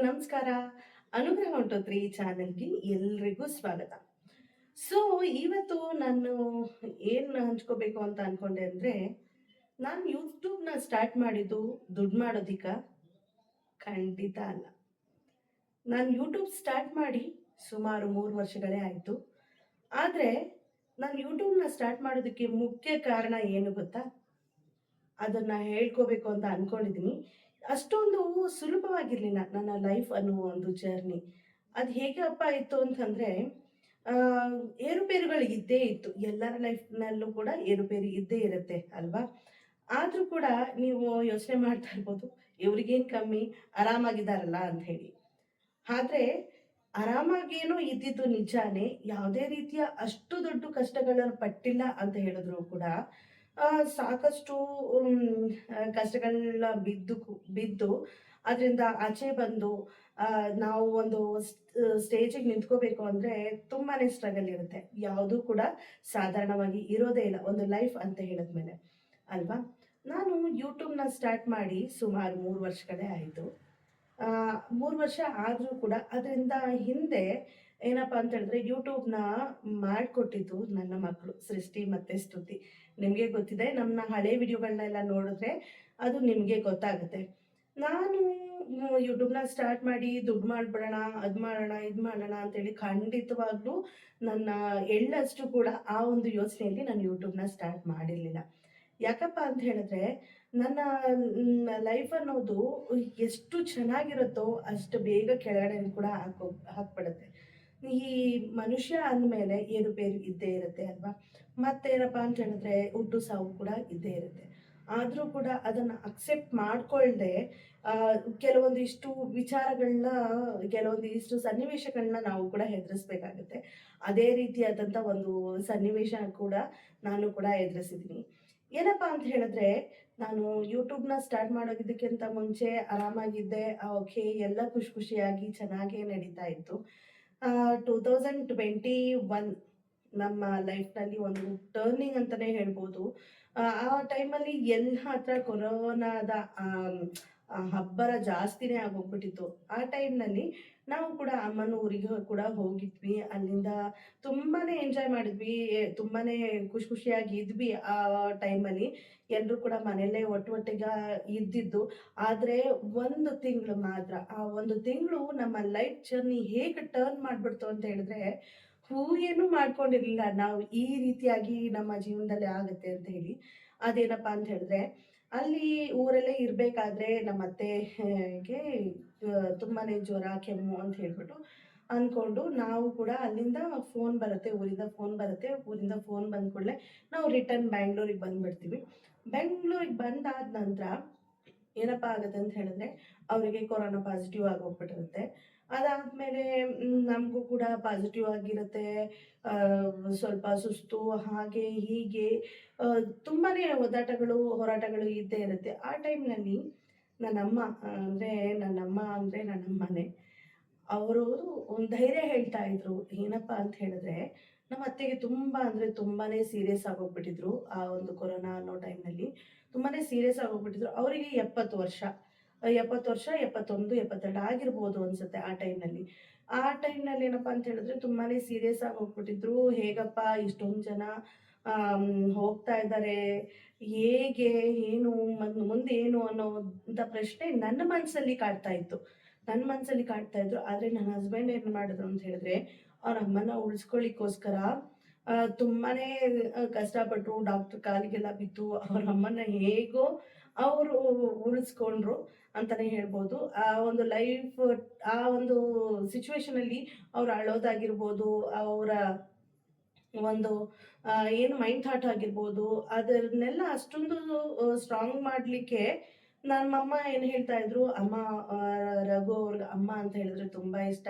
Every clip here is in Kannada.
ನಮಸ್ಕಾರ. ಅನುಗ್ರಹ ಹೊಂಟೋತ್ರಿ ಚಾನೆಲ್‌ಗೆ ಎಲ್ರಿಗೂ ಸ್ವಾಗತ. ಸೊ ಇವತ್ತು ನಾನು ಏನು ಹಂಚ್ಕೋಬೇಕು ಅಂತ ಅನ್ಕೊಂಡೆ ಅಂದ್ರೆ, ನಾನು ಯೂಟ್ಯೂಬ್‌ನ ಸ್ಟಾರ್ಟ್ ಮಾಡಿದ್ದು ದುಡ್ಡು ಮಾಡೋದಿಕ್ಕ? ಖಂಡಿತ ಅಲ್ಲ. ನಾನು ಯೂಟ್ಯೂಬ್ ಸ್ಟಾರ್ಟ್ ಮಾಡಿ ಸುಮಾರು 3 ವರ್ಷಗಳೇ ಆಯ್ತು. ಆದ್ರೆ ನಾನು ಯೂಟ್ಯೂಬ್‌ನ ಸ್ಟಾರ್ಟ್ ಮಾಡೋದಕ್ಕೆ ಮುಖ್ಯ ಕಾರಣ ಏನು ಗೊತ್ತಾ? ಅದನ್ನ ಹೇಳ್ಕೋಬೇಕು ಅಂತ ಅನ್ಕೊಂಡಿದ್ದೀನಿ. ಅಷ್ಟೊಂದು ಸುಲಭವಾಗಿರ್ಲಿಲ್ಲ ನನ್ನ ಲೈಫ್ ಅನ್ನುವ ಒಂದು ಜರ್ನಿ. ಅದು ಹೇಗಪ್ಪ ಇತ್ತು ಅಂತಂದ್ರೆ, ಏರುಪೇರುಗಳು ಇದ್ದೇ ಇತ್ತು. ಎಲ್ಲರ ಲೈಫ್‌ನಲ್ಲೂ ಕೂಡ ಏರುಪೇರು ಇದ್ದೇ ಇರುತ್ತೆ ಅಲ್ವಾ? ಆದ್ರೂ ಕೂಡ ನೀವು ಯೋಚನೆ ಮಾಡ್ತಾ ಇರ್ಬೋದು, ಇವ್ರಿಗೇನ್ ಕಮ್ಮಿ ಆರಾಮಾಗಿದ್ದಾರಲ್ಲ ಅಂತ ಹೇಳಿ. ಆದ್ರೆ ಆರಾಮಾಗೇನೋ ಇದ್ದಿದ್ದು ನಿಜಾನೇ. ಯಾವುದೇ ರೀತಿಯ ಅಷ್ಟು ದೊಡ್ಡ ಕಷ್ಟಗಳನ್ನ ಪಟ್ಟಿಲ್ಲ ಅಂತ ಹೇಳಿದ್ರು ಕೂಡ, ಸಾಕಷ್ಟು ಕಷ್ಟಗಳನ್ನ ಬಿದ್ದು ಅದರಿಂದ ಆಚೆ ಬಂದು ನಾವು ಒಂದು ಸ್ಟೇಜಿಗೆ ನಿಂತ್ಕೋಬೇಕು ಅಂದ್ರೆ ತುಂಬಾನೇ ಸ್ಟ್ರಗಲ್ ಇರುತ್ತೆ. ಯಾವುದೂ ಕೂಡ ಸಾಧಾರಣವಾಗಿ ಇರೋದೇ ಇಲ್ಲ ಒಂದು ಲೈಫ್ ಅಂತ ಹೇಳಿದ್ಮೇಲೆ ಅಲ್ವಾ? ನಾನು ಯೂಟ್ಯೂಬ್‌ನ ಸ್ಟಾರ್ಟ್ ಮಾಡಿ ಸುಮಾರು 3 ವರ್ಷಗಳೇ ಆಯಿತು. 3 ವರ್ಷ ಆದ್ರೂ ಕೂಡ ಅದರಿಂದ ಹಿಂದೆ ಏನಪ್ಪಾ ಅಂತ ಹೇಳಿದ್ರೆ ಯೂಟ್ಯೂಬ್‌ನ ಮಾಡ್ಕೊಟ್ಟಿದ್ದು ನನ್ನ ಮಕ್ಕಳು ಸೃಷ್ಟಿ ಮತ್ತೆ ಸ್ತುತಿ. ನಿಮ್ಗೆ ಗೊತ್ತಿದೆ ನನ್ನ ಹಳೆ ವಿಡಿಯೋಗಳನ್ನೆಲ್ಲ ನೋಡಿದ್ರೆ ಅದು ನಿಮ್ಗೆ ಗೊತ್ತಾಗುತ್ತೆ. ನಾನು ಯೂಟ್ಯೂಬ್‌ನ ಸ್ಟಾರ್ಟ್ ಮಾಡಿ ದುಡ್ಡು ಮಾಡ್ಬಿಡೋಣ, ಅದ್ ಮಾಡೋಣ, ಇದ್ ಮಾಡೋಣ ಅಂತೇಳಿ ಖಂಡಿತವಾಗ್ಲೂ ನನ್ನ ಎಳ್ಳಷ್ಟು ಕೂಡ ಆ ಒಂದು ಯೋಚನೆಯಲ್ಲಿ ನಾನು ಯೂಟ್ಯೂಬ್‌ನ ಸ್ಟಾರ್ಟ್ ಮಾಡಿರ್ಲಿಲ್ಲ. ಯಾಕಪ್ಪ ಅಂತ ಹೇಳಿದ್ರೆ ನನ್ನ ಲೈಫ್ ಅನ್ನೋದು ಎಷ್ಟು ಚೆನ್ನಾಗಿರುತ್ತೋ ಅಷ್ಟು ಬೇಗ ಕೆಳಗಡೆ ಕೂಡ ಹಾಕ್ಬಿಡುತ್ತೆ. ಈ ಮನುಷ್ಯ ಅಂದಮೇಲೆ ಏರುಪೇರು ಇದ್ದೇ ಇರುತ್ತೆ ಅಲ್ವಾ? ಮತ್ತೇನಪ್ಪ ಅಂತ ಹೇಳಿದ್ರೆ ಹುಟ್ಟು ಸಾವು ಕೂಡ ಇದ್ದೇ ಇರುತ್ತೆ. ಆದ್ರೂ ಕೂಡ ಅದನ್ನ ಅಕ್ಸೆಪ್ಟ್ ಮಾಡ್ಕೊಳ್ದೆ ಕೆಲವೊಂದಿಷ್ಟು ವಿಚಾರಗಳನ್ನ ಕೆಲವೊಂದಿಷ್ಟು ಸನ್ನಿವೇಶಗಳನ್ನ ನಾವು ಕೂಡ ಎದುರಿಸ್ಬೇಕಾಗುತ್ತೆ. ಅದೇ ರೀತಿಯಾದಂಥ ಒಂದು ಸನ್ನಿವೇಶ ಕೂಡ ನಾನು ಕೂಡ ಎದುರಿಸಿದ್ದೀನಿ. ಏನಪ್ಪಾ ಅಂತ ಹೇಳಿದ್ರೆ, ನಾನು ಯೂಟ್ಯೂಬ್‌ನ ಸ್ಟಾರ್ಟ್ ಮಾಡೋದಕ್ಕಿಂತ ಮುಂಚೆ ಆರಾಮಾಗಿದ್ದೆ. ಓಕೆ, ಎಲ್ಲ ಖುಷಿಯಾಗಿ ಚೆನ್ನಾಗೇ ನಡೀತಾ ಇತ್ತು. 2021 ನಮ್ಮ ಲೈಫ್‌ನಲ್ಲಿ ಒಂದು ಟರ್ನಿಂಗ್ ಅಂತಾನೆ ಹೇಳ್ಬೋದು. ಆ ಟೈಮಲ್ಲಿ ಎಲ್ಲ ಹತ್ರ ಕೊರೋನಾದ ಅಬ್ಬರ ಜಾಸ್ತಿನೇ ಆಗೋಗ್ಬಿಟ್ಟಿತ್ತು. ಆ ಟೈಮ್‌ನಲ್ಲಿ ನಾವು ಕೂಡ ಅಮ್ಮನ ಊರಿಗೆ ಕೂಡ ಹೋಗಿದ್ವಿ. ಅಲ್ಲಿಂದ ತುಂಬಾನೇ ಎಂಜಾಯ್ ಮಾಡಿದ್ವಿ. ತುಂಬಾನೇ ಖುಷಿಯಾಗಿ ಇದ್ವಿ ಆ ಟೈಮಲ್ಲಿ. ಎಲ್ರೂ ಕೂಡ ಮನೆಯಲ್ಲೇ ಒಟ್ಟೊಟ್ಟಿಗ ಇದ್ದಿದ್ದು. ಆದ್ರೆ 1 ತಿಂಗಳು ಮಾತ್ರ, ಆ 1 ತಿಂಗಳು ನಮ್ಮ ಲೈಫ್ ಜರ್ನಿ ಹೇಗೆ ಟರ್ನ್ ಮಾಡ್ಬಿಡ್ತು ಅಂತ ಹೇಳಿದ್ರೆ, ಊಹೆನೂ ಮಾಡ್ಕೊಂಡಿರ್ಲಿಲ್ಲ ನಾವು ಈ ರೀತಿಯಾಗಿ ನಮ್ಮ ಜೀವನದಲ್ಲಿ ಆಗುತ್ತೆ ಅಂತ ಹೇಳಿ. ಅದೇನಪ್ಪಾ ಅಂತ ಹೇಳಿದ್ರೆ, ಅಲ್ಲಿ ಊರಲ್ಲೇ ಇರ್ಬೇಕಾದ್ರೆ ನಮ್ಮತ್ತೆಗೆ ತುಂಬಾನೇ ಜ್ವರ, ಕೆಮ್ಮು ಅಂತ ಹೇಳ್ಬಿಟ್ಟು ಅನ್ಕೊಂಡು ನಾವು ಕೂಡ ಅಲ್ಲಿಂದ ಫೋನ್ ಬರುತ್ತೆ, ಊರಿಂದ ಫೋನ್ ಬರುತ್ತೆ. ಊರಿಂದ ಫೋನ್ ಬಂದ ಕೂಡಲೇ ನಾವು ರಿಟರ್ನ್ ಬ್ಯಾಂಗ್ಳೂರಿಗೆ ಬಂದ್ಬಿಡ್ತೀವಿ. ಬೆಂಗ್ಳೂರಿಗೆ ಬಂದಾದ ನಂತರ ಏನಪ್ಪಾ ಆಗುತ್ತೆ ಅಂತ ಹೇಳಿದ್ರೆ, ಅವರಿಗೆ ಕೊರೋನಾ ಪಾಸಿಟಿವ್ ಆಗೋಗ್ಬಿಟ್ಟಿರುತ್ತೆ. ಅದಾದ್ಮೇಲೆ ನಮಗೂ ಕೂಡ ಪಾಸಿಟಿವ್ ಆಗಿರುತ್ತೆ. ಸ್ವಲ್ಪ ಸುಸ್ತು ಹಾಗೆ ಹೀಗೆ ತುಂಬಾನೇ ಒದ್ದಾಟಗಳು, ಹೋರಾಟಗಳು ಇದ್ದೇ ಇರುತ್ತೆ. ಆ ಟೈಮ್‌ನಲ್ಲಿ ನನ್ನಮ್ಮ ನನ್ನಮ್ಮನೇ. ಅವರು ಒಂದು ಧೈರ್ಯ ಹೇಳ್ತಾ ಇದ್ರು. ಏನಪ್ಪಾ ಅಂತ ಹೇಳಿದ್ರೆ, ನಮ್ಮ ಅತ್ತೆಗೆ ತುಂಬಾ ಅಂದ್ರೆ ತುಂಬಾನೇ ಸೀರಿಯಸ್ ಆಗೋಗ್ಬಿಟ್ಟಿದ್ರು. ಆ ಒಂದು ಕೊರೋನಾ ಅನ್ನೋ ಟೈಮ್‌ನಲ್ಲಿ ತುಂಬಾನೇ ಸೀರಿಯಸ್ ಆಗೋಗ್ಬಿಟ್ಟಿದ್ರು. ಅವರಿಗೆ 70 ವರ್ಷ. 70 ವರ್ಷ, 71, 72 ಆಗಿರ್ಬೋದು ಅನ್ಸುತ್ತೆ ಆ ಟೈಮ್‌ನಲ್ಲಿ. ಆ ಟೈಮ್‌ನಲ್ಲಿ ಏನಪ್ಪಾ ಅಂತ ಹೇಳಿದ್ರೆ ತುಂಬಾನೇ ಸೀರಿಯಸ್ ಆಗಿ ಹೋಗ್ಬಿಟ್ಟಿದ್ರು. ಹೇಗಪ್ಪ ಇಷ್ಟೊಂದು ಜನ ಹೋಗ್ತಾ ಇದ್ದಾರೆ, ಹೇಗೆ, ಏನು, ಮುಂದೆ ಏನು ಅನ್ನೋಂಥ ಪ್ರಶ್ನೆ ನನ್ನ ಮನಸ್ಸಲ್ಲಿ ಕಾಡ್ತಾ ಇತ್ತು. ನನ್ನ ಮನಸ್ಸಲ್ಲಿ ಕಾಡ್ತಾ ಇದ್ರು. ಆದ್ರೆ ನನ್ನ ಹಸ್ಬೆಂಡ್ ಏನ್ ಮಾಡಿದ್ರು ಅಂತ ಹೇಳಿದ್ರೆ, ಅವ್ರ ಅಮ್ಮನ ಉಳಿಸ್ಕೊಳ್ಳಿಕ್ಕೋಸ್ಕರ ತುಂಬಾನೇ ಕಷ್ಟಪಟ್ರು. ಡಾಕ್ಟರ್ ಕಾಲಿಗೆಲ್ಲ ಬಿದ್ದು ಅವ್ರ ಅಮ್ಮನ ಹೇಗೋ ಅವರು ಉಳಿಸ್ಕೊಂಡ್ರು ಅಂತಾನೆ ಹೇಳ್ಬೋದು. ಆ ಒಂದು ಲೈಫ್, ಆ ಒಂದು ಸಿಚುವೇಶನ್ ಅಲ್ಲಿ ಅವ್ರು ಅಳೋದಾಗಿರ್ಬೋದು, ಅವರ ಒಂದು ಏನು ಮೈಂಡ್ ಥಾಟ್ ಆಗಿರ್ಬೋದು, ಅದನ್ನೆಲ್ಲ ಅಷ್ಟೊಂದು ಸ್ಟ್ರಾಂಗ್ ಮಾಡ್ಲಿಕ್ಕೆ ನಮ್ಮಮ್ಮ ಏನ್ ಹೇಳ್ತಾ ಇದ್ರು, ಅಮ್ಮ ರಘು ಅವ್ರಿಗೆ ಅಮ್ಮ ಅಂತ ಹೇಳಿದ್ರೆ ತುಂಬಾ ಇಷ್ಟ.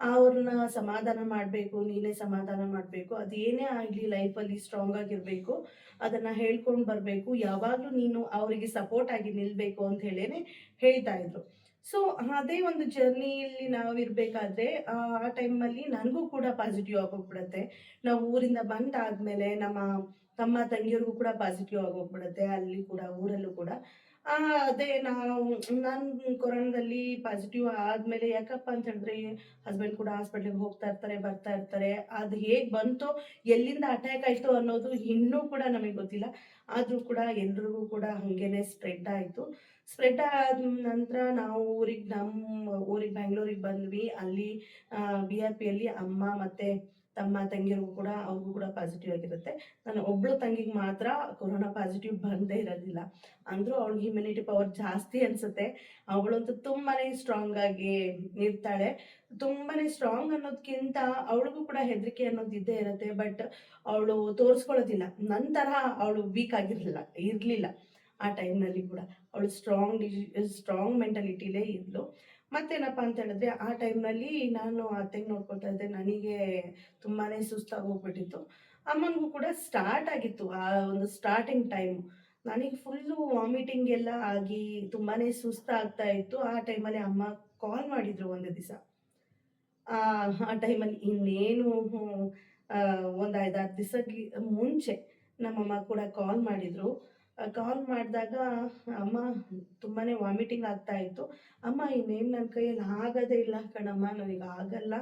ಅವ್ರನ್ನ ಸಮಾಧಾನ ಮಾಡ್ಬೇಕು, ನೀನೇ ಸಮಾಧಾನ ಮಾಡ್ಬೇಕು. ಅದೇನೇ ಆಗ್ಲಿ ಲೈಫಲ್ಲಿ ಸ್ಟ್ರಾಂಗ್ ಆಗಿರ್ಬೇಕು. ಅದನ್ನ ಹೇಳ್ಕೊಂಡ್ ಬರ್ಬೇಕು. ಯಾವಾಗ್ಲೂ ನೀನು ಅವರಿಗೆ ಸಪೋರ್ಟ್ ಆಗಿ ನಿಲ್ಬೇಕು ಅಂತ ಹೇಳೇನೆ ಹೇಳ್ತಾ ಇದ್ರು. ಸೊ ಅದೇ ಒಂದು ಜರ್ನಿಯಲ್ಲಿ ನಾವಿರ್ಬೇಕಾದ್ರೆ ಆ ಟೈಮಲ್ಲಿ ನನಗೂ ಕೂಡ ಪಾಸಿಟಿವ್ ಆಗೋಗ್ಬಿಡತ್ತೆ. ನಾವು ಊರಿಂದ ಬಂದಾದ್ಮೇಲೆ ನಮ್ಮ ತಮ್ಮ ತಂಗಿಯರಿಗೂ ಕೂಡ ಪಾಸಿಟಿವ್ ಆಗೋಗ್ಬಿಡುತ್ತೆ ಅಲ್ಲಿ ಕೂಡ ಊರಲ್ಲೂ ಕೂಡ. ಆ! ಅದೇ ನಾನು ಕೊರೋನಾದಲ್ಲಿ ಪಾಸಿಟಿವ್ ಆದ್ಮೇಲೆ ಯಾಕಪ್ಪ ಅಂತ ಹೇಳಿದ್ರೆ, ಹಸ್ಬೆಂಡ್ ಕೂಡ ಹಾಸ್ಪಿಟ್ಲಿಗೆ ಹೋಗ್ತಾ ಇರ್ತಾರೆ, ಬರ್ತಾ ಇರ್ತಾರೆ. ಅದು ಹೇಗ್ ಬಂತೋ, ಎಲ್ಲಿಂದ ಅಟ್ಯಾಕ್ ಆಯ್ತೋ ಅನ್ನೋದು ಇನ್ನೂ ಕೂಡ ನಮಗೆ ಗೊತ್ತಿಲ್ಲ. ಆದ್ರೂ ಕೂಡ ಎಲ್ರಿಗೂ ಕೂಡ ಹಂಗೇನೆ ಸ್ಪ್ರೆಡ್ ಆಯ್ತು. ಸ್ಪ್ರೆಡ್ ಆದ ನಂತರ ನಾವು ನಮ್ಮ ಊರಿಗೆ ಬ್ಯಾಂಗ್ಳೂರಿಗೆ ಬಂದ್ವಿ. ಅಲ್ಲಿ BRPಯಲ್ಲಿ ಅಮ್ಮ ಮತ್ತೆ ತಮ್ಮ, ತಂಗಿಯರಿಗೂ ಕೂಡ ಅವ್ರಿಗೂ ಕೂಡ ಪಾಸಿಟಿವ್ ಆಗಿರುತ್ತೆ. ನನ್ನ ಒಬ್ಳು ತಂಗಿಗೆ ಮಾತ್ರ ಕೊರೋನಾ ಪಾಸಿಟಿವ್ ಬಂದೇ ಇರೋದಿಲ್ಲ. ಅಂದ್ರೂ ಅವಳಿಗೆ ಇಮ್ಯುನಿಟಿ ಪವರ್ ಜಾಸ್ತಿ ಅನ್ಸುತ್ತೆ. ಅವಳಂತೂ ತುಂಬಾನೇ ಸ್ಟ್ರಾಂಗ್ ಆಗಿ ಇರ್ತಾಳೆ. ತುಂಬಾನೇ ಸ್ಟ್ರಾಂಗ್ ಅನ್ನೋದ್ಕಿಂತ ಅವಳಿಗೂ ಕೂಡ ಹೆದರಿಕೆ ಅನ್ನೋದು ಇದ್ದೇ ಇರುತ್ತೆ. ಬಟ್ ಅವಳು ತೋರಿಸ್ಕೊಳ್ಳೋದಿಲ್ಲ. ನನ್ನ ತರಹ ಅವಳು ವೀಕ್ ಇರ್ಲಿಲ್ಲ ಆ ಟೈಮ್‌ನಲ್ಲಿ ಕೂಡ. ಅವಳು ಸ್ಟ್ರಾಂಗ್ ಮೆಂಟಾಲಿಟಿಲೇ ಇದ್ಲು. ಮತ್ತೇನಪ್ಪಾ ಅಂತ ಹೇಳಿದ್ರೆ, ಆ ಟೈಮ್‌ನಲ್ಲಿ ನಾನು ಅತ್ತೆಗೆ ನೋಡ್ಕೊಳ್ತಾ ಇದ್ದೆ. ನನಗೆ ತುಂಬಾನೇ ಸುಸ್ತಾಗಿ ಹೋಗ್ಬಿಟ್ಟಿತ್ತು. ಅಮ್ಮನಿಗೂ ಕೂಡ ಸ್ಟಾರ್ಟ್ ಆಗಿತ್ತು. ಆ ಒಂದು ಸ್ಟಾರ್ಟಿಂಗ್ ಟೈಮ್. ನನಗೆ ಫುಲ್ಲು ವಾಮಿಟಿಂಗ್ ಎಲ್ಲ ಆಗಿ ತುಂಬಾನೇ ಸುಸ್ತಾಗ್ತಾ ಇತ್ತು. ಆ ಟೈಮಲ್ಲಿ ಅಮ್ಮ ಕಾಲ್ ಮಾಡಿದ್ರು ಒಂದು ದಿವಸ. ಆ ಟೈಮಲ್ಲಿ ಇನ್ನೇನು ಒಂದು 5, 6 ದಿವಸಕ್ಕೆ ಮುಂಚೆ ನಮ್ಮಮ್ಮ ಕೂಡ ಕಾಲ್ ಮಾಡಿದ್ರು. ಕಾಲ್ ಮಾಡಿದಾಗ ಅಮ್ಮ ತುಂಬಾನೇ ವಾಮಿಟಿಂಗ್ ಆಗ್ತಾ ಇತ್ತು. "ಅಮ್ಮ ಇನ್ನೇನು ನನ್ನ ಕೈಯಲ್ಲಿ ಆಗೋದೇ ಇಲ್ಲ ಕಣಮ್ಮ, ನನಗೆ ಆಗಲ್ಲ.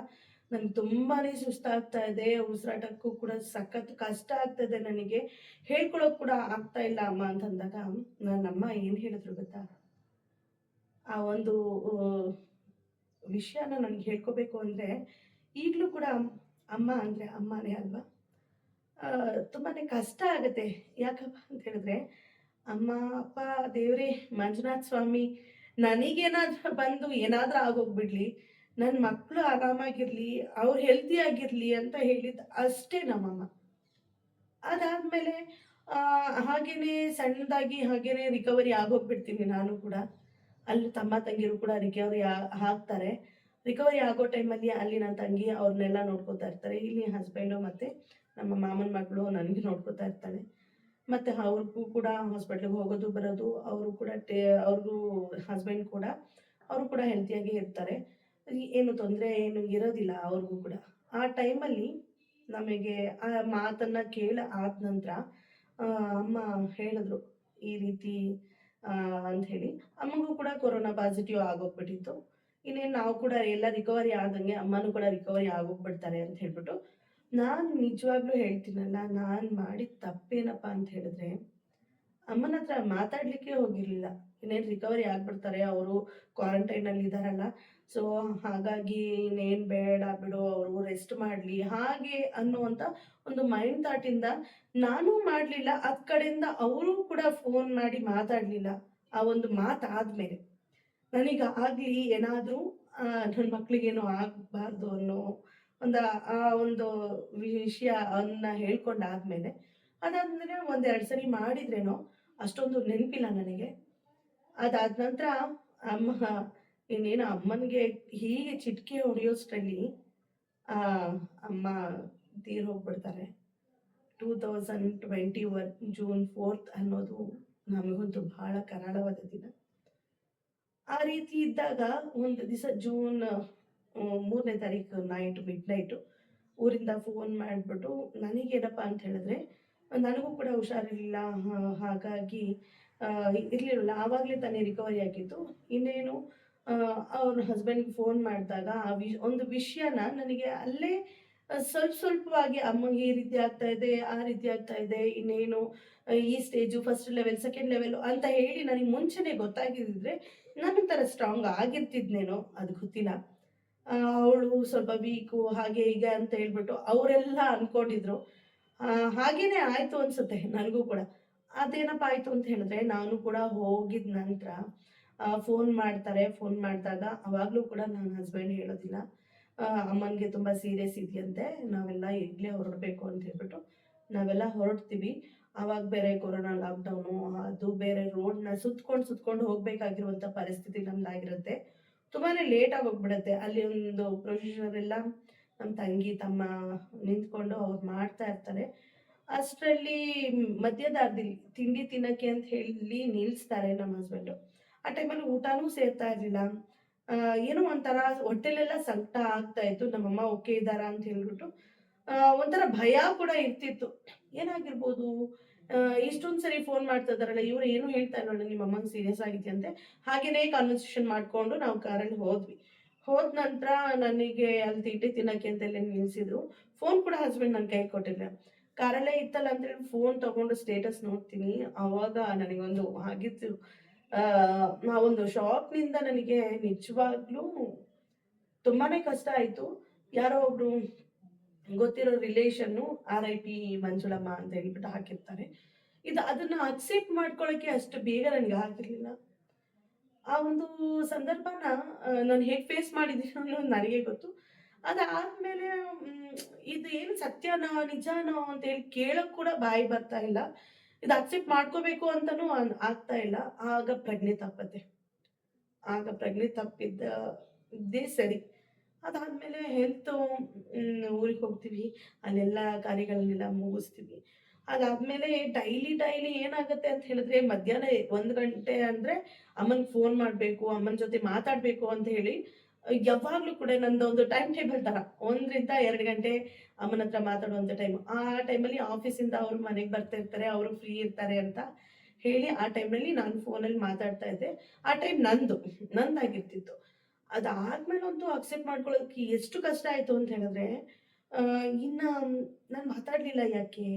ನನಗೆ ತುಂಬಾನೇ ಸುಸ್ತಾಗ್ತಾ ಇದೆ. ಉಸಿರಾಟಕ್ಕೂ ಕೂಡ ಸಖತ್ ಕಷ್ಟ ಆಗ್ತದೆ ನನಗೆ. ಹೇಳ್ಕೊಳೋಕೆ ಕೂಡ ಆಗ್ತಾ ಇಲ್ಲ ಅಮ್ಮ" ಅಂತಂದಾಗ ನನ್ನಮ್ಮ ಏನು ಹೇಳಿದ್ರು ಗೊತ್ತಾ? ಆ ಒಂದು ವಿಷಯನ ನನಗೆ ಹೇಳ್ಕೋಬೇಕು ಅಂದರೆ, ಈಗಲೂ ಕೂಡ ಅಮ್ಮ ಅಂದರೆ ಅಮ್ಮನೇ ಅಲ್ವಾ? ತುಂಬಾನೇ ಕಷ್ಟ ಆಗುತ್ತೆ. ಯಾಕಪ್ಪ ಅಂತ ಹೇಳಿದ್ರೆ, ಅಮ್ಮ, ಅಪ್ಪ, ದೇವ್ರೇ, ಮಂಜುನಾಥ ಸ್ವಾಮಿ, ನನಗೇನಾದ್ರೂ ಬಂದು ಏನಾದ್ರೂ ಆಗೋಗ್ಬಿಡ್ಲಿ, ನನ್ನ ಮಕ್ಕಳು ಆರಾಮಾಗಿರ್ಲಿ, ಅವ್ರು ಹೆಲ್ತಿ ಆಗಿರ್ಲಿ ಅಂತ ಹೇಳಿದ್ದು ಅಷ್ಟೇ ನಮ್ಮಮ್ಮ. ಅದಾದ್ಮೇಲೆ ಹಾಗೇನೆ ಸಣ್ಣದಾಗಿ ಹಾಗೇನೆ ರಿಕವರಿ ಆಗೋಗ್ಬಿಡ್ತೀನಿ ನಾನು ಕೂಡ. ಅಲ್ಲಿ ತಮ್ಮ ತಂಗಿರು ಕೂಡ ರಿಕವರಿ ಆಗ್ತಾರೆ. ರಿಕವರಿ ಆಗೋ ಟೈಮಲ್ಲಿ ಅಲ್ಲಿ ನನ್ನ ತಂಗಿ ಅವ್ರನ್ನೆಲ್ಲ ನೋಡ್ಕೋತಾ ಇರ್ತಾರೆ. ಇಲ್ಲಿ ಹಸ್ಬೆಂಡು ಮತ್ತೆ ನಮ್ಮ ಮಾಮನ ಮಗಳು ನನಗೆ ನೋಡ್ಕೋತಾ ಇರ್ತಾಳೆ. ಮತ್ತೆ ಅವ್ರಿಗೂ ಕೂಡ ಹಾಸ್ಪಿಟ್ಲಿಗೆ ಹೋಗೋದು ಬರೋದು, ಅವರು ಕೂಡ ಅವ್ರಿಗೂ ಹಸ್ಬೆಂಡ್ ಕೂಡ ಅವರು ಕೂಡ ಹೆಲ್ತಿಯಾಗೇ ಇರ್ತಾರೆ. ಏನು ತೊಂದರೆ ಏನು ಇರೋದಿಲ್ಲ ಅವ್ರಿಗೂ ಕೂಡ. ಆ ಟೈಮಲ್ಲಿ ನಮಗೆ ಆ ಮಾತನ್ನ ಆದ ನಂತರ ಅಮ್ಮ ಹೇಳಿದ್ರು ಈ ರೀತಿ ಅಂತ ಹೇಳಿ. ಅಮ್ಮಂಗೂ ಕೂಡ ಕೊರೋನಾ ಪಾಸಿಟಿವ್ ಆಗೋಗ್ಬಿಟ್ಟಿತ್ತು. ಇನ್ನೇನು ನಾವು ಕೂಡ ಎಲ್ಲ ರಿಕವರಿ ಆದಂಗೆ ಅಮ್ಮನೂ ಕೂಡ ರಿಕವರಿ ಆಗೋಗ್ಬಿಡ್ತಾರೆ ಅಂತ ಹೇಳ್ಬಿಟ್ಟು, ನಾನು ನಿಜವಾಗ್ಲೂ ಹೇಳ್ತೀನಲ್ಲ, ನಾನು ಮಾಡಿದ ತಪ್ಪೇನಪ್ಪ ಅಂತ ಹೇಳಿದ್ರೆ, ಅಮ್ಮನ ಹತ್ರ ಮಾತಾಡ್ಲಿಕ್ಕೆ ಹೋಗಿರ್ಲಿಲ್ಲ. ಇನ್ನೇನು ರಿಕವರಿ ಆಗ್ಬಿಡ್ತಾರೆ, ಅವರು ಕ್ವಾರಂಟೈನಲ್ಲಿ ಇದಾರಲ್ಲ. ಸೊ ಹಾಗಾಗಿ ಇನ್ನೇನು ಬೇಡ ಬಿಡು, ಅವರು ರೆಸ್ಟ್ ಮಾಡಲಿ ಹಾಗೆ ಅನ್ನುವಂಥ ಒಂದು ಮೈಂಡ್ ಥಾಟಿಂದ ನಾನು ಮಾಡಲಿಲ್ಲ. ಅದ್ ಕಡೆಯಿಂದ ಅವರು ಕೂಡ ಫೋನ್ ಮಾಡಿ ಮಾತಾಡಲಿಲ್ಲ. ಆ ಒಂದು ಮಾತಾದ್ಮೇಲೆ ನನಗೆ ಆಗಲಿ ಏನಾದರೂ ನನ್ನ ಮಕ್ಳಿಗೇನು ಆಗಬಾರ್ದು ಅನ್ನೋ ಆ ಒಂದು ವಿಷಯವನ್ನ ಹೇಳ್ಕೊಂಡಾದ್ಮೇಲೆ, ಅದಾದ್ಮೇಲೆ ಒಂದೆರಡು ಸರಿ ಮಾಡಿದ್ರೇನೋ ಅಷ್ಟೊಂದು ನೆನಪಿಲ್ಲ ನನಗೆ. ಅದಾದ ನಂತರ ಅಮ್ಮ ಇನ್ನೇನು ಅಮ್ಮನಿಗೆ ಹೀಗೆ ಚಿಟಿಕೆ ಹೊಡೆಯೋಷ್ಟರಲ್ಲಿ ಆ ಅಮ್ಮ ತೀರ್ ಹೋಗ್ಬಿಡ್ತಾರೆ. 2021 ಜೂನ್ 4 ಅನ್ನೋದು ನಮಗಂತೂ ಬಹಳ ಕರಾಳವಾದ ದಿನ. ಆ ರೀತಿ ಇದ್ದಾಗ ಒಂದು ದಿವಸ ಜೂನ್ 3ನೇ ತಾರೀಕು ಮಿಡ್ ನೈಟು ಊರಿಂದ ಫೋನ್ ಮಾಡಿಬಿಟ್ಟು, ನನಗೇನಪ್ಪ ಅಂತ ಹೇಳಿದ್ರೆ, ನನಗೂ ಕೂಡ ಹುಷಾರಿರಲಿಲ್ಲ. ಹಾಗಾಗಿ ಇರಲಿಲ್ಲ. ಆವಾಗಲೇ ತಾನೇ ರಿಕವರಿ ಆಗಿದ್ದು. ಇನ್ನೇನು ಅವ್ರ ಹಸ್ಬೆಂಡ್‌ಗೆ ಫೋನ್ ಮಾಡಿದಾಗ ಒಂದು ವಿಷಯನ ನನಗೆ ಅಲ್ಲೇ ಸ್ವಲ್ಪವಾಗಿ ಅಮ್ಮಂಗೆ ಈ ರೀತಿ ಆಗ್ತಾ ಇದೆ, ಆ ರೀತಿ ಆಗ್ತಾ ಇದೆ, ಇನ್ನೇನು ಈ stage first level, second level ಅಂತ ಹೇಳಿ ನನಗೆ ಮುಂಚೆನೇ ಗೊತ್ತಾಗಿದ್ದಿದ್ರೆ ನನ್ನ ಥರ ಸ್ಟ್ರಾಂಗ್ ಆಗಿರ್ತಿದ್ನೇನೋ ಅದು ಗೊತ್ತಿಲ್ಲ. ಅವಳು ಸ್ವಲ್ಪ ವೀಕು ಹಾಗೆ ಹೀಗೆ ಅಂತ ಹೇಳ್ಬಿಟ್ಟು ಅವರೆಲ್ಲ ಅನ್ಕೊಂಡಿದ್ರು. ಹಾಗೇನೆ ಆಯ್ತು ಅನ್ಸುತ್ತೆ ನನಗೂ ಕೂಡ. ಅದೇನಪ್ಪ ಆಯ್ತು ಅಂತ ಹೇಳಿದ್ರೆ, ನಾನು ಕೂಡ ಹೋಗಿದ ನಂತರ ಫೋನ್ ಮಾಡ್ತಾರೆ. ಫೋನ್ ಮಾಡಿದಾಗ ಅವಾಗಲೂ ಕೂಡ ನನ್ನ ಹಸ್ಬೆಂಡ್ ಹೇಳೋದಿಲ್ಲ. ಅಮ್ಮನಿಗೆ ತುಂಬ ಸೀರಿಯಸ್ ಇದೆಯಂತೆ, ನಾವೆಲ್ಲ ಈಗಲೇ ಹೊರಡಬೇಕು ಅಂತ ಹೇಳ್ಬಿಟ್ಟು ನಾವೆಲ್ಲ ಹೊರಡ್ತೀವಿ. ಆವಾಗ ಬೇರೆ ಕೊರೋನಾ ಲಾಕ್‌ಡೌನು, ಅದು ಬೇರೆ ರೋಡ್‌ನ ಸುತ್ಕೊಂಡು ಹೋಗಬೇಕಾಗಿರುವಂಥ ಪರಿಸ್ಥಿತಿ ನಮ್ದಾಗಿರುತ್ತೆ. ತುಂಬಾನೇ ಲೇಟಾಗಿ ಹೋಗ್ಬಿಡುತ್ತೆ. ಅಲ್ಲಿ ಒಂದು ಪ್ರೊಸೀಜರ್ ಎಲ್ಲ ನಮ್ಮ ತಂಗಿ, ತಮ್ಮ ನಿಂತ್ಕೊಂಡು ಅವ್ರು ಮಾಡ್ತಾ ಇರ್ತಾರೆ. ಅಷ್ಟರಲ್ಲಿ ಮಧ್ಯದಾರ್ಧದಲ್ಲಿ ತಿಂಡಿ ತಿನ್ನಕ್ಕೆ ಅಂತ ಹೇಳಿ ನಿಲ್ಲಿಸ್ತಾರೆ ನಮ್ಮ ಹಸ್ಬೆಂಡು. ಆ ಟೈಮಲ್ಲಿ ಊಟನೂ ಸೇರ್ತಾ ಇರಲಿಲ್ಲ. ಏನೋ ಒಂಥರ ಹೊಟ್ಟೆಲೆಲ್ಲ ಸಂಕಟ ಆಗ್ತಾ ಇತ್ತು. ನಮ್ಮಮ್ಮ ಓಕೆ ಇದ್ದಾರಾ ಅಂತ ಹೇಳ್ಬಿಟ್ಟು ಒಂಥರ ಭಯ ಕೂಡ ಇರ್ತಿತ್ತು. ಏನಾಗಿರ್ಬೋದು? ಇಷ್ಟೊಂದು ಸರಿ ಫೋನ್ ಮಾಡ್ತಾ ಇದಾರಲ್ಲ, ಇವ್ರು ಏನು ಹೇಳ್ತಾ ಇಲ್ವಲ್ಲ ನಿಮ್ಮ ಅಮ್ಮಂಗೆ ಸೀರಿಯಸ್ ಆಗಿದೆಯಂತೆ. ಹಾಗೇನೇ ಕಾನ್ವರ್ಸೇಷನ್ ಮಾಡ್ಕೊಂಡು ನಾವು ಕಾರಲ್ಲಿ ಹೋದ್ವಿ. ಹೋದ ನಂತರ ನನಗೆ ಅಲ್ಲಿ ತಿಂಡಿ ತಿನ್ನಕ್ಕೆ ಅಂತೆಲ್ಲ ನಿಲ್ಸಿದ್ರು. ಫೋನ್ ಕೂಡ ಹಸ್ಬೆಂಡ್ ನನ್ನ ಕೈಗೆ ಕೊಟ್ಟಿಲ್ಲ. ಕಾರಲ್ಲೇ ಇತ್ತಲ್ಲ ಅಂತೇಳಿ ಫೋನ್ ತಗೊಂಡು ಸ್ಟೇಟಸ್ ನೋಡ್ತೀನಿ. ಅವಾಗ ನನಗೊಂದು ಆಗಿತ್ತು. ಆ ಒಂದು ಶಾಕ್‌ನಿಂದ ನನಗೆ ನಿಜವಾಗ್ಲೂ ತುಂಬಾನೇ ಕಷ್ಟ ಆಯ್ತು. ಯಾರೋ ಒಬ್ರು ಗೊತ್ತಿರೋ ರಿಲೇಷನ್ನು RIP ಮಂಜುಳಮ್ಮ ಅಂತ ಹೇಳ್ಬಿಟ್ಟು ಹಾಕಿರ್ತಾರೆ. ಅದನ್ನ ಅಕ್ಸೆಪ್ಟ್ ಮಾಡ್ಕೊಳ್ಳೋಕೆ ಅಷ್ಟು ಬೇಗ ನನಗೆ ಆಗಿರ್ಲಿಲ್ಲ. ಆ ಒಂದು ಸಂದರ್ಭನ ನಾನು ಹೇಗೆ ಫೇಸ್ ಮಾಡಿದ್ದೀನಿ ಅನ್ನೋದು ನನಗೆ ಗೊತ್ತು. ಅದಾದ್ಮೇಲೆ ಇದು ಏನು ಸತ್ಯನೋ, ನಿಜಾನೋ ಅಂತ ಹೇಳಿ ಕೇಳೋಕ್ ಕೂಡ ಬಾಯಿ ಬರ್ತಾ ಇಲ್ಲ. ಇದು ಅಕ್ಸೆಪ್ಟ್ ಮಾಡ್ಕೋಬೇಕು ಅಂತನೂ ಆಗ್ತಾ ಇಲ್ಲ. ಆಗ ಪ್ರಜ್ಞೆ ತಪ್ಪತ್ತೆ. ಆಗ ಪ್ರಜ್ಞೆ ತಪ್ಪಿದ್ದೇ ಸರಿ. ಅದಾದ್ಮೇಲೆ ಊರಿಗೆ ಹೋಗ್ತೀವಿ. ಅಲ್ಲೆಲ್ಲ ಕಾರ್ಯಗಳನ್ನೆಲ್ಲ ಮುಗಿಸ್ತೀವಿ. ಅದಾದ್ಮೇಲೆ ಡೈಲಿ ಏನಾಗುತ್ತೆ ಅಂತ ಹೇಳಿದ್ರೆ, ಮಧ್ಯಾಹ್ನ 1 ಗಂಟೆ ಅಂದ್ರೆ ಅಮ್ಮನ್ಗೆ ಫೋನ್ ಮಾಡ್ಬೇಕು, ಅಮ್ಮನ ಜೊತೆ ಮಾತಾಡ್ಬೇಕು ಅಂತ ಹೇಳಿ ಯಾವಾಗ್ಲೂ ಕೂಡ ನಂದೊಂದು ಟೈಮ್ ಟೇಬಲ್ ತರ 1 ರಿಂದ 2 ಗಂಟೆ ಅಮ್ಮನ ಹತ್ರ ಮಾತಾಡುವಂತ ಟೈಮ್. ಆ ಟೈಮಲ್ಲಿ ಆಫೀಸಿಂದ ಅವ್ರು ಮನೆಗೆ ಬರ್ತಾ ಇರ್ತಾರೆ, ಅವರು ಫ್ರೀ ಇರ್ತಾರೆ ಅಂತ ಹೇಳಿ ಆ ಟೈಮ್‌ನಲ್ಲಿ ನಾನು ಫೋನಲ್ಲಿ ಮಾತಾಡ್ತಾ ಇದ್ದೆ. ಆ ಟೈಮ್ ನಂದಾಗಿರ್ತಿತ್ತು. ಅದಾದ್ಮೇಲಂತೂ ಅಕ್ಸೆಪ್ಟ್ ಮಾಡ್ಕೊಳ್ಳೋದಕ್ಕೆ ಎಷ್ಟು ಕಷ್ಟ ಆಯ್ತು ಅಂತ ಹೇಳಿದ್ರೆ, ಇನ್ನ ನಾನು ಮಾತಾಡ್ಲಿಲ್ಲ ಯಾಕೆ?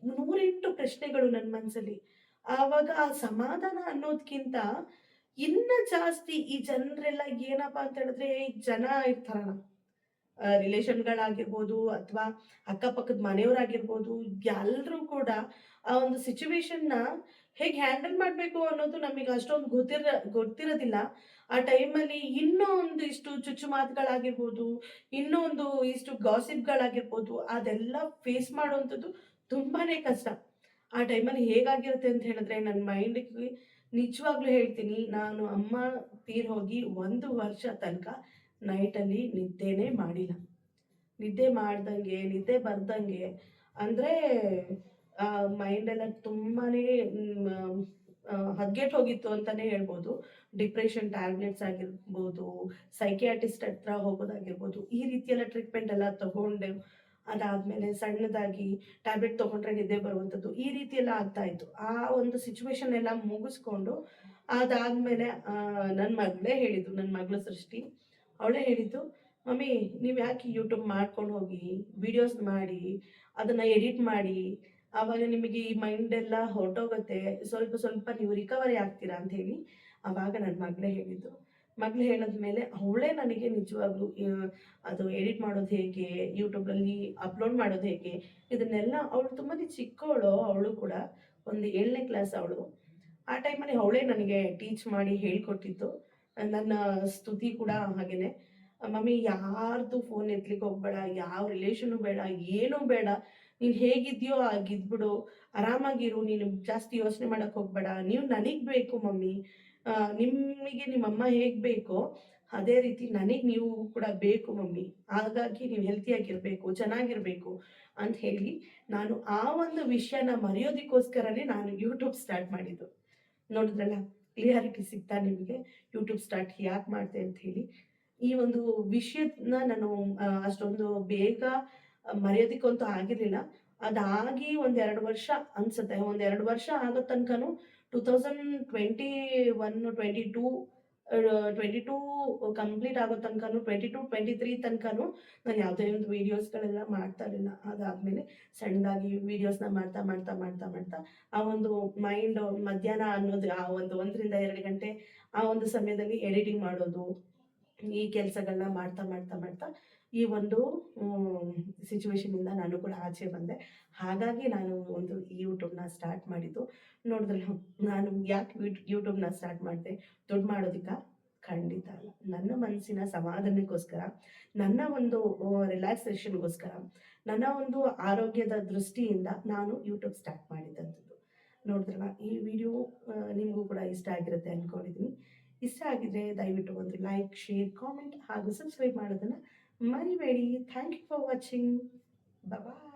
108 ಪ್ರಶ್ನೆಗಳು ನನ್ನ ಮನಸ್ಸಲ್ಲಿ. ಆವಾಗ ಆ ಸಮಾಧಾನ ಅನ್ನೋದ್ಕಿಂತ ಇನ್ನ ಜಾಸ್ತಿ ಈ ಜನರೆಲ್ಲ ಏನಪ್ಪಾ ಅಂತ ಹೇಳಿದ್ರೆ, ಜನ ಇರ್ತಾರಲ್ಲ, ರಿಲೇಷನ್‌ಗಳಾಗಿರ್ಬೋದು ಅಥವಾ ಅಕ್ಕಪಕ್ಕದ ಮನೆಯವರಾಗಿರ್ಬೋದು, ಎಲ್ರೂ ಕೂಡ ಆ ಒಂದು ಸಿಚುವೇಶನ್‌ನ ಹೇಗೆ ಹ್ಯಾಂಡಲ್ ಮಾಡ್ಬೇಕು ಅನ್ನೋದು ನಮಗೆ ಅಷ್ಟೊಂದು ಗೊತ್ತಿರೋದಿಲ್ಲ. ಆ ಟೈಮಲ್ಲಿ ಇನ್ನೂ ಒಂದಿಷ್ಟು ಚುಚ್ಚು ಮಾತುಗಳಾಗಿರ್ಬೋದು, ಇನ್ನೂ ಇಷ್ಟು ಗಾಸಿಪ್‌ಗಳಾಗಿರ್ಬೋದು, ಅದೆಲ್ಲ ಫೇಸ್ ಮಾಡುವಂಥದ್ದು ತುಂಬಾನೇ ಕಷ್ಟ. ಆ ಟೈಮಲ್ಲಿ ಹೇಗಾಗಿರುತ್ತೆ ಅಂತ ಹೇಳಿದ್ರೆ, ನನ್ನ ಮೈಂಡಿಗೆ ನಿಜವಾಗ್ಲೂ ಹೇಳ್ತೀನಿ, ನಾನು ಅಮ್ಮ ತೀರ್ ಹೋಗಿ 1 ವರ್ಷ ತನಕ ನೈಟಲ್ಲಿ ನಿದ್ದೆನೇ ಮಾಡಿಲ್ಲ. ನಿದ್ದೆ ಮಾಡ್ದಂಗೆ, ನಿದ್ದೆ ಬರ್ದಂಗೆ ಅಂದ್ರೆ ಮೈಂಡೆಲ್ಲ ತುಂಬಾನೇ ಹದ್ಗೆಟ್ ಹೋಗಿತ್ತು ಅಂತಾನೆ ಹೇಳ್ಬೋದು. ಡಿಪ್ರೆಷನ್ ಟ್ಯಾಬ್ಲೆಟ್ಸ್ ಆಗಿರ್ಬೋದು, ಸೈಕಿಯಾಟ್ರಿಸ್ಟ್ ಹತ್ರ ಹೋಗೋದಾಗಿರ್ಬೋದು, ಈ ರೀತಿ ಎಲ್ಲ ಟ್ರೀಟ್ಮೆಂಟ್ ಎಲ್ಲ ತಗೊಂಡೆ. ಅದಾದ್ಮೇಲೆ ಸಣ್ಣದಾಗಿ ಟ್ಯಾಬ್ಲೆಟ್ ತಗೊಂಡ್ರೆ ನಿದ್ದೆ ಬರುವಂಥದ್ದು, ಈ ರೀತಿ ಎಲ್ಲ ಆಗ್ತಾ ಇತ್ತು. ಆ ಒಂದು ಸಿಚುವೇಶನ್ ಎಲ್ಲ ಮುಗಿಸ್ಕೊಂಡು ಅದಾದ್ಮೇಲೆ ನನ್ನ ಮಗಳೇ ಹೇಳಿದ್ದು, ನನ್ನ ಮಗಳು ಸೃಷ್ಟಿ, ಅವಳೇ ಹೇಳಿದ್ದು, ಮಮ್ಮಿ ನೀವು ಯಾಕೆ ಯೂಟ್ಯೂಬ್ ಮಾಡ್ಕೊಂಡು ಹೋಗಿ ವಿಡಿಯೋಸ್ ಮಾಡಿ ಅದನ್ನ ಎಡಿಟ್ ಮಾಡಿ, ಆವಾಗ ನಿಮಗೆ ಈ ಮೈಂಡ್ ಎಲ್ಲ ಹೊರಟೋಗುತ್ತೆ, ಸ್ವಲ್ಪ ಸ್ವಲ್ಪ ನೀವು ರಿಕವರಿ ಆಗ್ತೀರಾ ಅಂತ ಹೇಳಿ ಆವಾಗ ನನ್ನ ಮಗಳೇ ಹೇಳಿದ್ದು. ಮಗಳು ಹೇಳಿದ್ಮೇಲೆ ಅವಳೇ ನನಗೆ ನಿಜವಾಗ್ಲೂ ಅದು ಎಡಿಟ್ ಮಾಡೋದು ಹೇಗೆ, ಯೂಟ್ಯೂಬಲ್ಲಿ ಅಪ್ಲೋಡ್ ಮಾಡೋದು ಹೇಗೆ, ಇದನ್ನೆಲ್ಲ ಅವಳು ತುಂಬಾನೇ ಚಿಕ್ಕವಳು. ಅವಳು ಕೂಡ ಒಂದು 7ನೇ ಕ್ಲಾಸ್ ಅವಳು. ಆ ಟೈಮಲ್ಲಿ ಅವಳೇ ನನಗೆ ಟೀಚ್ ಮಾಡಿ ಹೇಳ್ಕೊಟ್ಟಿದ್ದು. ನನ್ನ ಸ್ತುತಿ ಕೂಡ ಹಾಗೇನೆ, ಮಮ್ಮಿ ಯಾರ್ದು ಫೋನ್ ಎತ್ಲಿಕ್ಕೆ ಹೋಗ್ಬೇಡ, ಯಾವ ರಿಲೇಷನು ಬೇಡ, ಏನೂ ಬೇಡ, ನೀನು ಹೇಗಿದ್ಯೋ ಹಾಗಿದ್ಬಿಡು, ಆರಾಮಾಗಿರು, ನೀನು ಜಾಸ್ತಿ ಯೋಚನೆ ಮಾಡಕ್ಕೆ ಹೋಗ್ಬೇಡ, ನೀವು ನನಗೆ ಬೇಕು ಮಮ್ಮಿ, ನಿಮಗೆ ನಿಮ್ಮಮ್ಮ ಹೇಗೆ ಬೇಕೋ ಅದೇ ರೀತಿ ನನಗೆ ನೀವು ಕೂಡ ಬೇಕು ಮಮ್ಮಿ, ಹಾಗಾಗಿ ನೀವು ಹೆಲ್ತಿಯಾಗಿರಬೇಕು, ಚೆನ್ನಾಗಿರಬೇಕು ಅಂತ ಹೇಳಿ ನಾನು ಆ ಒಂದು ವಿಷಯನ ಮರೆಯೋದಕ್ಕೋಸ್ಕರನೇ ನಾನು ಯೂಟ್ಯೂಬ್ ಸ್ಟಾರ್ಟ್ ಮಾಡಿದ್ದು. ನೋಡಿದ್ರಲ್ಲ, ಕ್ಲಿಯಾರಿಟಿ ಸಿಗ್ತಾ ನಿಮಗೆ ಯೂಟ್ಯೂಬ್ ಸ್ಟಾರ್ಟ್ ಯಾಕೆ ಮಾಡಿದೆ ಅಂತ ಹೇಳಿ. ಈ ಒಂದು ವಿಷಯನ ನಾನು ಅಷ್ಟೊಂದು ಬೇಗ ಮರೆಯೋದಕ್ಕಂತೂ ಆಗಿರ್ಲಿಲ್ಲ. ಅದಾಗಿ 1-2 ವರ್ಷ ಅನ್ಸುತ್ತೆ. 1-2 ವರ್ಷ ಆಗೋ ತನಕನೂ 2021, 22 ಕಂಪ್ಲೀಟ್ ಆಗೋ ತನಕನೂ, 22, 23 ತನಕನೂ ನಾನು ಯಾವುದೇ ಒಂದು ವಿಡಿಯೋಸ್ಗಳೆಲ್ಲ ಮಾಡ್ತಾ ಇರಲಿಲ್ಲ. ಅದಾದ್ಮೇಲೆ ಸಣ್ಣದಾಗಿ ವಿಡಿಯೋಸ್ನ ಮಾಡ್ತಾ ಆ ಒಂದು ಮೈಂಡ್ ಮಧ್ಯಾಹ್ನ ಅನ್ನೋದು ಆ ಒಂದು 1 ರಿಂದ 2 ಗಂಟೆ ಆ ಒಂದು ಸಮಯದಲ್ಲಿ ಎಡಿಟಿಂಗ್ ಮಾಡೋದು, ಈ ಕೆಲಸಗಳನ್ನ ಮಾಡ್ತಾ ಈ ಒಂದು ಸಿಚುವೇಶನಿಂದ ನಾನು ಕೂಡ ಆಚೆ ಬಂದೆ. ಹಾಗಾಗಿ ನಾನು ಒಂದು ಯೂಟ್ಯೂಬ್ನ ಸ್ಟಾರ್ಟ್ ಮಾಡಿದ್ದು. ನೋಡಿದ್ರಲ್ಲ, ನಾನು ಯಾಕೆ ಯೂಟ್ಯೂಬ್ನ ಸ್ಟಾರ್ಟ್ ಮಾಡಿದೆ? ದುಡ್ಡು ಮಾಡೋದಕ್ಕೆ? ಖಂಡಿತ ಅಲ್ಲ. ನನ್ನ ಮನಸ್ಸಿನ ಸಮಾಧಾನಕ್ಕೋಸ್ಕರ, ನನ್ನ ಒಂದು ರಿಲ್ಯಾಕ್ಸೇಷನ್ಗೋಸ್ಕರ, ನನ್ನ ಒಂದು ಆರೋಗ್ಯದ ದೃಷ್ಟಿಯಿಂದ ನಾನು ಯೂಟ್ಯೂಬ್ ಸ್ಟಾರ್ಟ್ ಮಾಡಿದ್ದಂಥದ್ದು. ನೋಡಿದ್ರಲ್ಲ, ಈ ವಿಡಿಯೋ ನಿಮಗೂ ಕೂಡ ಇಷ್ಟ ಆಗಿರುತ್ತೆ ಅಂದ್ಕೊಂಡಿದ್ದೀನಿ. ಇಷ್ಟ ಆಗಿದ್ರೆ ದಯವಿಟ್ಟು ಒಂದು ಲೈಕ್, ಶೇರ್, ಕಾಮೆಂಟ್ ಹಾಗೂ ಸಬ್ಸ್ಕ್ರೈಬ್ ಮಾಡೋದನ್ನು ಮರಿಬೇಡಿ. Thank you for watching. Bye.